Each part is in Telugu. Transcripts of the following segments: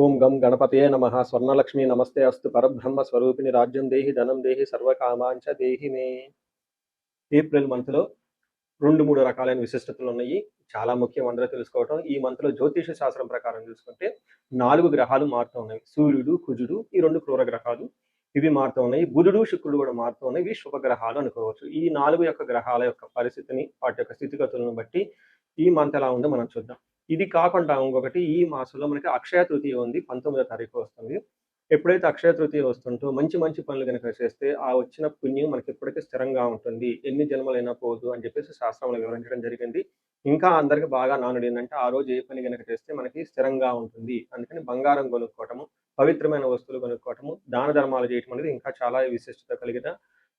ఓం గం గణపతయే నమః స్వర్ణలక్ష్మి నమస్తే అస్తు పరబ్రహ్మ స్వరూపిణి రాజ్యం దేహి ధనం దేహి సర్వకామాంచ దేహి మే. ఏప్రిల్ మంత్లో 2-3 రకాలైన విశిష్టతలు ఉన్నాయి. చాలా ముఖ్యం అందరూ తెలుసుకోవటం. ఈ మంత్లో జ్యోతిష శాస్త్రం ప్రకారం చూసుకుంటే 4 గ్రహాలు మారుతూ ఉన్నాయి. సూర్యుడు, కుజుడు, ఈ 2 క్రూర గ్రహాలు ఇవి మారుతూ ఉన్నాయి. బుధుడు, శుక్రుడు కూడా మారుతూ ఉన్నాయి. ఇవి శుభగ్రహాలు అనుకోవచ్చు. ఈ 4 యొక్క గ్రహాల యొక్క పరిస్థితిని, వాటి యొక్క స్థితిగతులను బట్టి ఈ మంత్ ఎలా ఉందో మనం చూద్దాం. ఇది కాకుండా ఇంకొకటి, ఈ మాసంలో మనకి అక్షయ తృతీయ ఉంది. 19వ తారీఖు వస్తుంది. ఎప్పుడైతే అక్షయ తృతీయ వస్తుంటో మంచి మంచి పనులు కనుక చేస్తే ఆ వచ్చిన పుణ్యం మనకి ఎప్పటికీ స్థిరంగా ఉంటుంది. ఎన్ని జన్మలైనా పోదు అని చెప్పేసి శాస్త్రంలో వివరించడం జరిగింది. ఇంకా అందరికి బాగా నానుడు ఏంటంటే, ఆ రోజు ఏ పని కనుక చేస్తే మనకి స్థిరంగా ఉంటుంది. అందుకని బంగారం కొనుక్కోవటము, పవిత్రమైన వస్తువులు కొనుక్కోవటము, దాన ధర్మాలు చేయటం అనేది ఇంకా చాలా విశిష్టత కలిగిన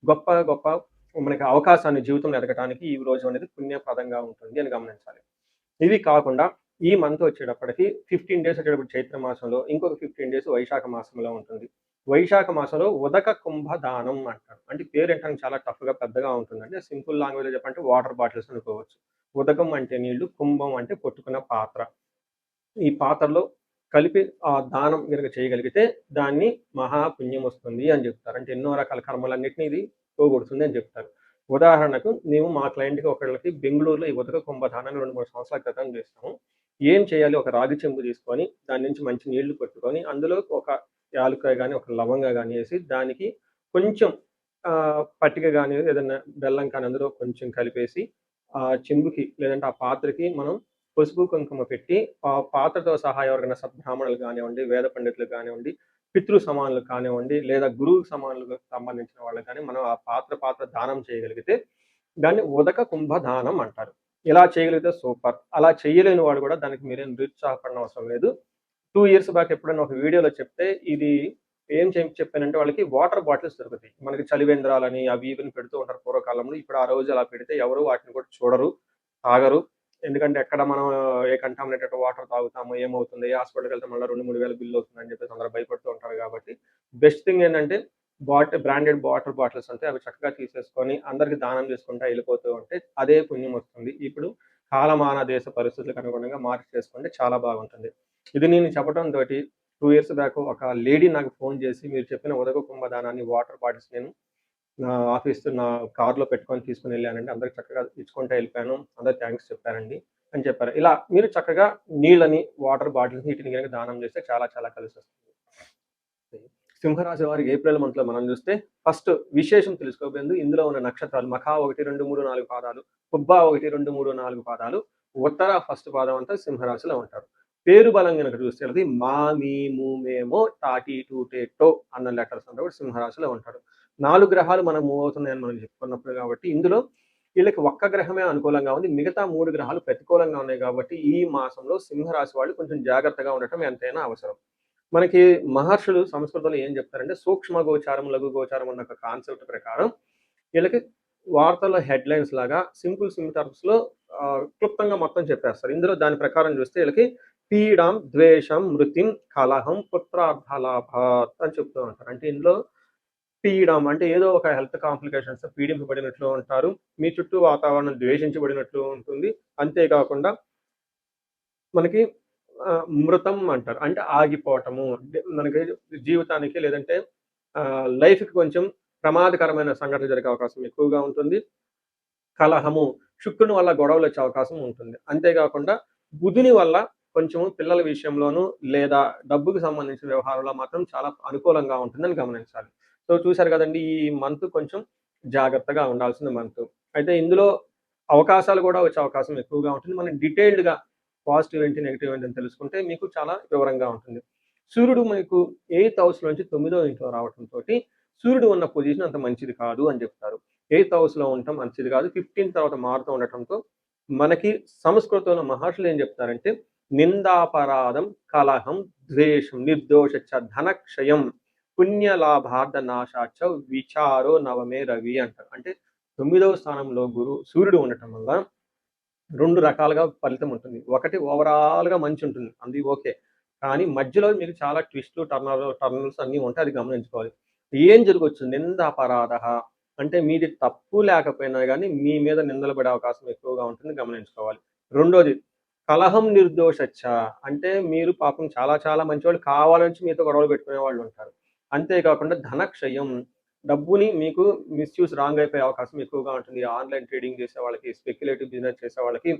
గొప్ప గొప్ప మనకి అవకాశాన్ని జీవితంలో ఎదగటానికి ఈ రోజు అనేది పుణ్యప్రదంగా ఉంటుంది అని గమనించాలి. ఇవి కాకుండా ఈ మంత్ వచ్చేటప్పటికి 15 డేస్ వచ్చేటప్పుడు చైత్ర మాసంలో, ఇంకొక 15 డేస్ వైశాఖ మాసంలో ఉంటుంది. వైశాఖ మాసంలో ఉదక కుంభదానం అంటారు. అంటే పేరు ఏంటంటే చాలా టఫ్గా పెద్దగా ఉంటుంది. అంటే సింపుల్ లాంగ్వేజ్లో చెప్పంటే వాటర్ బాటిల్స్ అనుకోవచ్చు. ఉదకం అంటే నీళ్లు, కుంభం అంటే పొట్టుకున్న పాత్ర. ఈ పాత్రలో కలిపి ఆ దానం కనుక చేయగలిగితే దాన్ని మహాపుణ్యం వస్తుంది అని చెప్తారు. అంటే ఎన్నో రకాల కర్మలన్నింటినీ ఇది పోగొడుతుంది అని చెప్తారు. ఉదాహరణకు మేము మా క్లయింట్కి ఒకళ్ళకి బెంగళూరులో ఈ ఉదక కుంభదానాన్ని 2-3 సంవత్సరాల క్రితం చేస్తాము. ఏం చేయాలి, ఒక రాగి చెంబు తీసుకొని దాని నుంచి మంచి నీళ్లు పట్టుకొని అందులో ఒక యాలుకాయ కానీ ఒక లవంగా కానీ వేసి దానికి కొంచెం పట్టిక కానీ ఏదైనా బెల్లం కానీ అందులో కొంచెం కలిపేసి ఆ చెంబుకి లేదంటే ఆ పాత్రకి మనం పసుపు కుంకుమ పెట్టి ఆ పాత్రతో సహా ఎవరికైనా సద్బ్రాహ్మణులు కానివ్వండి, వేద పండితులు కానివ్వండి, పితృ సమానులు కానివ్వండి, లేదా గురువు సమానులకు సంబంధించిన వాళ్ళు కానీ మనం ఆ పాత్ర దానం చేయగలిగితే దాన్ని ఉదక కుంభ దానం అంటారు. ఇలా చేయగలిగితే సూపర్. అలా చేయలేని వాడు కూడా దానికి మీరేం నిరుత్సాహపడిన అవసరం లేదు. 2 ఇయర్స్ బ్యాక్ ఎప్పుడైనా ఒక వీడియోలో చెప్తే ఇది ఏం చెప్పానంటే, వాళ్ళకి వాటర్ బాటిల్స్ దొరుకుతాయి. మనకి చలివేంద్రాలని అవి ఇవిని పెడుతూ ఉంటారు పూర్వకాలంలో. ఇప్పుడు ఆ రోజు అలా పెడితే ఎవరు వాటిని కూడా చూడరు, తాగరు. ఎందుకంటే ఎక్కడ మనం ఏ కంటామినేటెడ్ వాటర్ తాగుతామో ఏమవుతుంది, ఏ హాస్పిటల్కి వెళ్తే మళ్ళీ 2-3 వేల బిల్లు అవుతుందని చెప్పేసి అందరూ భయపడుతూ ఉంటారు. కాబట్టి బెస్ట్ థింగ్ ఏంటంటే బ్రాండెడ్ వాటర్ బాటిల్స్ ఉంటాయి. అవి చక్కగా తీసేసుకొని అందరికి దానం చేసుకుంటా వెళ్ళిపోతూ ఉంటే అదే పుణ్యం వస్తుంది. ఇప్పుడు కాలమాన దేశ పరిస్థితులకు అనుగుణంగా మార్చి చేసుకుంటే చాలా బాగుంటుంది. ఇది నేను చెప్పడం తోటి 2 ఇయర్స్ బ్యాక్ ఒక లేడీ నాకు ఫోన్ చేసి, మీరు చెప్పిన ఉదక కుంభదానాన్ని వాటర్ బాటిల్స్ నేను నా ఆఫీస్ నా కార్లో పెట్టుకొని తీసుకుని వెళ్ళానండి. అందరికి చక్కగా ఇచ్చుకుంటూ వెళ్ళిపోయాను. అందరు థ్యాంక్స్ చెప్పారండి అని చెప్పారు. ఇలా మీరు చక్కగా నీళ్ళని, వాటర్ బాటిల్స్ వీటిని కనుక దానం చేస్తే చాలా చాలా కలిసి వస్తుంది. సింహరాశి వారికి ఏప్రిల్ మంత్లో మనం చూస్తే ఫస్ట్ విశేషం తెలుసుకోబోయేందుకు ఇందులో ఉన్న నక్షత్రాలు మఖా 1, 2, 3, 4 పాదాలు, పుబ్బ 1, 2, 3, 4 పాదాలు, ఉత్తర ఫస్ట్ పాదం అంతా సింహరాశిలో ఉంటారు. పేరు బలం కనుక చూస్తే అది మా, మీ, ము, మేమో, టాటి, టూటే, టో అన్న లెటర్స్ అంతా కూడా సింహరాశిలో ఉంటారు. 4 గ్రహాలు మనం మూవ్ అవుతున్నాయని మనం చెప్పుకున్నప్పుడు కాబట్టి ఇందులో వీళ్ళకి ఒక్క గ్రహమే అనుకూలంగా ఉంది. మిగతా 3 గ్రహాలు ప్రతికూలంగా ఉన్నాయి. కాబట్టి ఈ మాసంలో సింహరాశి వాళ్ళు కొంచెం జాగ్రత్తగా ఉండటం ఎంతైనా అవసరం. మనకి మహర్షులు సంస్కృతంలో ఏం చెప్తారంటే, సూక్ష్మ గోచారం, లఘు గోచారం అన్న ఒక కాన్సెప్ట్ ప్రకారం వీళ్ళకి వార్తల్లో హెడ్లైన్స్ లాగా సింపుల్ టర్మ్స్ లో క్లుప్తంగా మొత్తం చెప్పేస్తారు. ఇందులో దాని ప్రకారం చూస్తే వీళ్ళకి పీడం, ద్వేషం, మృతిం, కలహం, పుత్రార్థలాభాత్ అని చెప్తూ ఉంటారు. అంటే ఇందులో పీడం అంటే ఏదో ఒక హెల్త్ కాంప్లికేషన్స్ పీడింపబడినట్లు ఉంటారు. మీ చుట్టూ వాతావరణం ద్వేషించబడినట్లు ఉంటుంది. అంతేకాకుండా మనకి మృతం అంటారు. అంటే ఆగిపోవటము, మనకి జీవితానికి లేదంటే లైఫ్కి కొంచెం ప్రమాదకరమైన సంఘటన జరిగే అవకాశం ఎక్కువగా ఉంటుంది. కలహము, శుక్రుని వల్ల గొడవలు వచ్చే అవకాశం ఉంటుంది. అంతేకాకుండా బుధుని వల్ల కొంచెం పిల్లల విషయంలోనూ లేదా డబ్బుకు సంబంధించిన వ్యవహారంలో మాత్రం చాలా అనుకూలంగా ఉంటుందని గమనించాలి. సో చూశారు కదండి, ఈ మంత్ కొంచెం జాగ్రత్తగా ఉండాల్సిన మంత్. అయితే ఇందులో అవకాశాలు కూడా వచ్చే అవకాశం ఎక్కువగా ఉంటుంది. మనం డీటెయిల్డ్గా పాజిటివ్ ఏంటి, నెగిటివ్ ఏంటి అని తెలుసుకుంటే మీకు చాలా వివరంగా ఉంటుంది. సూర్యుడు మీకు 8th హౌస్ నుంచి 9వ ఇంట్లో రావడంతో సూర్యుడు ఉన్న పొజిషన్ అంత మంచిది కాదు అని చెప్తారు. 8th హౌస్లో ఉండటం మంచిది కాదు. 15 తర్వాత మారుతూ ఉండటంతో మనకి సంస్కృతంలో మహర్షులు ఏం చెప్తారంటే, నిందాపరాధం, కలహం, ద్వేషం, నిర్దోష ధనక్షయం, పుణ్యలాభార్థ నాశాచ విచారో నవమే రవి అంటారు. అంటే 9వ స్థానంలో సూర్యుడు ఉండటం వల్ల 2 రకాలుగా ఫలితం ఉంటుంది. ఒకటి ఓవరాల్గా మంచి ఉంటుంది, అది ఓకే. కానీ మధ్యలో మీకు చాలా ట్విస్టులు, టర్నల్స్ అన్నీ ఉంటాయి. అది గమనించుకోవాలి. ఏం జరగవచ్చు, నిందాపరాధ అంటే మీది తప్పు లేకపోయినా కానీ మీ మీద నిందలు పడే అవకాశం ఎక్కువగా ఉంటుంది, గమనించుకోవాలి. రెండోది కలహం నిర్దోషచ్చ. అంటే మీరు పాపం చాలా చాలా మంచివాళ్ళు కావాలని మీతో గొడవలు పెట్టుకునే వాళ్ళు ఉంటారు. అంతే కాకుండా ధనక్షయం, డబ్బుని మీకు మిస్‌యూజ్ రాంగ్ అయిపోయే అవకాశం ఎక్కువగా ఉంటుంది. ఆన్‌లైన్ ట్రేడింగ్ చేసే వాళ్ళకి, స్పెక్యులేటివ్ బిజినెస్ చేసే వాళ్ళకి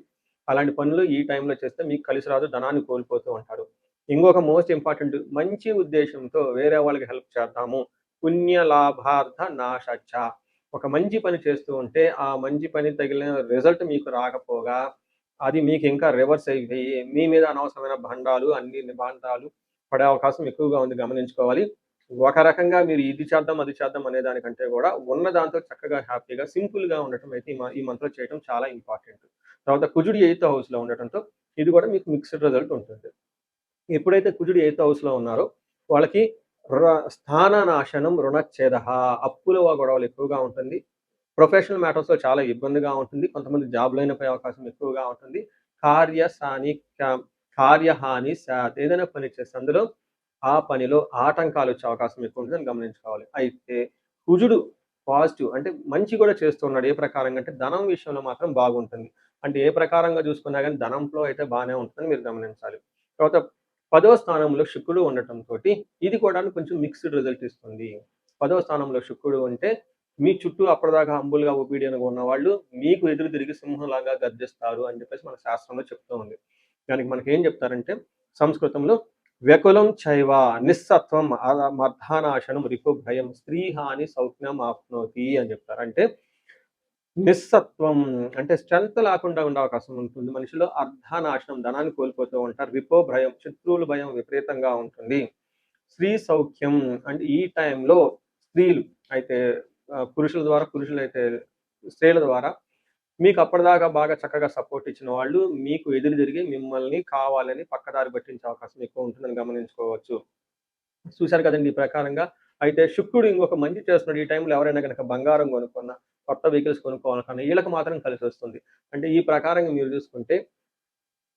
అలాంటి పనులు ఈ టైంలో చేస్తే మీకు కలిసి రాదు. ధనాన్ని కోల్పోతూ ఉంటారు. ఇంకొక మోస్ట్ ఇంపార్టెంట్ మంచి ఉద్దేశ్యంతో వేరే వాళ్ళకి హెల్ప్ చేద్దాము. పుణ్య లాభార్థ నాశచ్చ. ఒక మంచి పని చేస్తూ ఉంటే, ఆ మంచి పని తగిలిన రిజల్ట్ మీకు రాకపోగా, అది మీకు ఇంకా రివర్స్ అయిపోయి, మీ మీద అనవసరమైన భండాలు, అన్ని నిబాంధాలు పడే అవకాశం ఎక్కువగా ఉంది గమనించుకోవాలి. ఒక రకంగా మీరు ఇది చేద్దాం, అది చేద్దాం అనే దానికంటే గూడా, ఉన్న దాంతో చక్కగా హ్యాపీగా, సింపుల్‌గా ఉండటం అయితే ఈ మంత్‌లో చేయటం చాలా ఇంపార్టెంట్. తర్వాత కుజుడు ఎయిత్ హౌస్‌లో ఉండటంతో, ఇది కూడా మీకు మిక్స్డ్ రిజల్ట్ ఉంటుంది. ఎప్పుడైతే కుజుడు ఎయిత్ హౌస్‌లో ఉన్నారో, వాళ్ళకి స్థాన నాశనం రుణచ్ఛేదః, అప్పుల గొడవలు ఎక్కువగా ఉంటుంది. ప్రొఫెషనల్ మ్యాటర్స్‌లో చాలా ఇబ్బందిగా ఉంటుంది. కొంతమంది జాబ్‌లైన పోయే అవకాశం ఎక్కువగా ఉంటుంది. కార్యసాని క కార్యహాని స్యాత్. ఏదైనా పని చేస్తే అందులో ఆ పనిలో ఆటంకాలొచ్చే అవకాశం ఎక్కువుంటుందని గమనించుకోవాలి. అయితే కుజుడు పాజిటివ్ అంటే మంచి కూడా చేస్తున్నాడు. ఏ ప్రకారంగా అంటే ధనం విషయంలో మాత్రం బాగుంటుంది. అంటే ఏ ప్రకారంగా చూసుకున్నా గాని ధనంలో అయితే బానే ఉంటుందని మీరు గమనించాలి. తర్వాత 10వ స్థానంలో శుక్రుడు ఉండటంతోటి ఇది కూడా కొంచెం మిక్స్డ్ రిజల్ట్ ఇస్తుంది. 10వ స్థానంలో శుక్రుడు ఉంటే మీ చుట్టూ అప్పటిదాకా హంబుల్‌గా, ఒబీడియన్‌గా ఉన్నవాళ్ళు మీకు ఎదురు తిరిగి సింహంలాగా గర్జిస్తారు అని చెప్పేసి మన శాస్త్రంలో చెప్తూ ఉంది. దానికి మనకేం చెప్తారంటే సంస్కృతంలో వ్యకులం చైవ నిస్సత్వం మర్ధానాశనం రిపుభయం స్త్రీహాని సౌఖ్యం ఆప్నోతి అని చెప్తారు. అంటే నిస్సత్వం అంటే స్ట్రెంత్ లేకుండా ఉండే అవకాశం ఉంటుంది. మనిషిలో అర్ధనాశనం ధనాన్ని కోల్పోతూ ఉంటారు. విపో భయం శత్రువుల భయం విపరీతంగా ఉంటుంది. స్త్రీ సౌఖ్యం అంటే ఈ టైంలో స్త్రీలు అయితే పురుషుల ద్వారా పురుషులైతే స్త్రీల ద్వారా మీకు అప్పటిదాకా బాగా చక్కగా సపోర్ట్ ఇచ్చిన వాళ్ళు మీకు ఎదురు తిరిగి మిమ్మల్ని కావాలని పక్కదారి పట్టించే అవకాశం ఎక్కువ ఉంటుందని గమనించుకోవచ్చు. చూశారు కదండీ! ఈ ప్రకారంగా. అయితే శుక్రుడు ఇంకొక మంచి చేస్తున్నాడు. ఈ టైంలో ఎవరైనా గనక బంగారం కొనుక్కున్నా, కొత్త వెహికల్స్ కొనుక్కోవాలనుకున్నా ఈళ్ళకి మాత్రం కలిసొస్తుంది. అంటే ఈ ప్రకారంగా మీరు చూసుకుంటే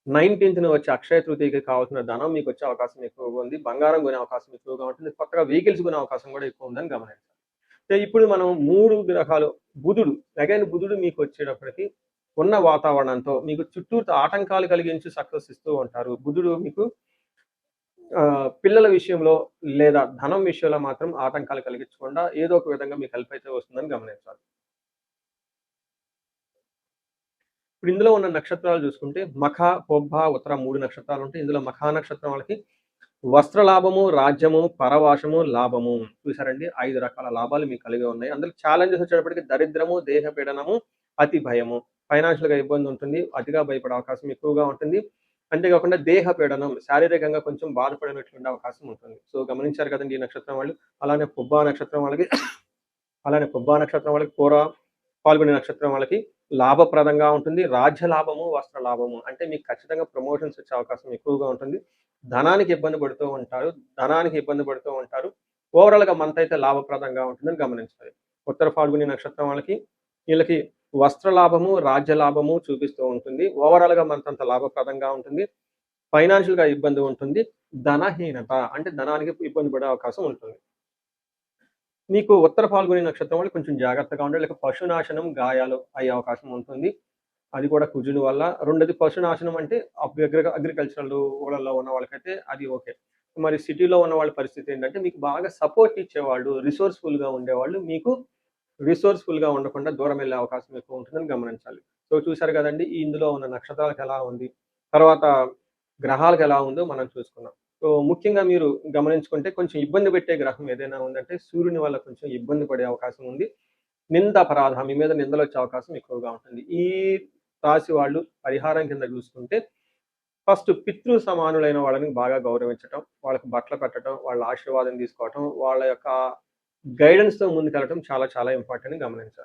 19థ్ వచ్చే అక్షయ తృతీయకి కావాల్సిన ధనం మీకొచ్చే అవకాశం ఎక్కువగా ఉంది. బంగారం కొనే అవకాశం ఎక్కువగా ఉంటుంది. కొత్తగా వెహికల్స్ కొనే అవకాశం కూడా ఎక్కువ ఉందని గమనించాలి. అయితే ఇప్పుడు మనం 3 గ్రహాలు బుధుడు అగైన్ బుధుడు మీకొచ్చేటప్పటికి ఉన్న వాతావరణంతో మీకు చుట్టూతా ఆటంకాలు కలిగించి సక్సెస్ ఇస్తూ ఉంటారు. బుధుడు మీకు పిల్లల విషయంలో లేదా ధనం విషయంలో మాత్రం ఆటంకాలు కలిగించకుండా ఏదో ఒక విధంగా మీకు హెల్ప్ అయితే వస్తుందని గమనించాలి. ఇప్పుడు ఇందులో ఉన్న నక్షత్రాలు చూసుకుంటే మఖ, పొబ్బ, ఉత్తర 3 నక్షత్రాలుంటాయి. ఇందులో మఖా నక్షత్రం వాళ్ళకి వస్త్ర లాభము, రాజ్యము, పరవాసము, లాభము. చూసారండి 5 రకాల లాభాలు మీకు కలిగి ఉన్నాయి. అందులో ఛాలెంజెస్ వచ్చేటప్పటికి దరిద్రము, దేహ పీడనము, అతి భయము. ఫైనాన్షియల్‌గా ఇబ్బంది ఉంటుంది. అతిగా భయపడే అవకాశం ఎక్కువగా ఉంటుంది. అంతేకాకుండా దేహ పీడనం శారీరకంగా కొంచెం బాధపడినటువంటి అవకాశం ఉంటుంది. సో, గమనించారు కదండీ ఈ నక్షత్రం వాళ్ళు. అలానే పుబ్బా నక్షత్రం వాళ్ళకి అలానే పుబ్బా నక్షత్రం వాళ్ళకి పాల్గొనే నక్షత్రం వాళ్ళకి లాభప్రదంగా ఉంటుంది. రాజ్య లాభము, వస్త్ర లాభము. అంటే మీకు ఖచ్చితంగా ప్రమోషన్స్ వచ్చే అవకాశం ఎక్కువగా ఉంటుంది. ధనానికి ఇబ్బంది పడుతూ ఉంటారు. ధనానికి ఇబ్బంది పడుతూ ఉంటారు. ఓవరాల్‌గా మంత్ అయితే లాభప్రదంగా ఉంటుందని గమనించాలి. ఉత్తర ఫాల్గుని నక్షత్రం వాళ్ళకి వీళ్ళకి వస్త్ర లాభము, రాజ్య లాభము చూపిస్తూ ఉంటుంది. ఓవరాల్‌గా మంత్ అంతా లాభప్రదంగా ఉంటుంది. ఫైనాన్షియల్‌గా ఇబ్బంది ఉంటుంది. ధనహీనత అంటే ధనానికి ఇబ్బంది పడే అవకాశం ఉంటుంది. మీకు ఉత్తర ఫాల్గుని నక్షత్రం వాళ్ళు కొంచెం జాగ్రత్తగా ఉండాలి. లేక పశునాశనం, గాయాలు అయ్యే అవకాశం ఉంటుంది. అది కూడా కుజుని వల్ల. రెండోది పశునాశనం అంటే అగ్రికల్చరల్ ఊళ్ళల్లో ఉన్న వాళ్ళకైతే అది ఓకే. మరి సిటీలో ఉన్న వాళ్ళ పరిస్థితి ఏంటంటే మీకు బాగా సపోర్ట్ ఇచ్చేవాళ్ళు, రిసోర్స్‌ఫుల్‌గా ఉండేవాళ్ళు మీకు రిసోర్స్‌ఫుల్‌గా ఉండకుండా దూరం వెళ్ళే అవకాశం ఎక్కువ ఉంటుందని గమనించాలి. సో, చూసారు కదండీ! ఇందులో ఉన్న నక్షత్రాలకు ఎలా ఉంది, తర్వాత గ్రహాలకు ఎలా ఉందో మనం చూసుకున్నాం. సో, ముఖ్యంగా మీరు గమనించుకుంటే కొంచెం ఇబ్బంది పెట్టే గ్రహం ఏదైనా ఉందంటే సూర్యుని వల్ల కొంచెం ఇబ్బంది పడే అవకాశం ఉంది. నిందాపరాధ మీ మీద నిందలొచ్చే అవకాశం ఎక్కువగా ఉంటుంది. ఈ రాశి వాళ్ళు పరిహారం కింద చూసుకుంటే ఫస్ట్ పితృ సమానులైన వాళ్ళని బాగా గౌరవించటం, వాళ్ళకి బట్టలు పెట్టటం, వాళ్ళ ఆశీర్వాదం తీసుకోవటం, వాళ్ళ యొక్క గైడెన్స్‌తో ముందుకెళ్ళటం చాలా చాలా ఇంపార్టెంట్ అని గమనించాలి.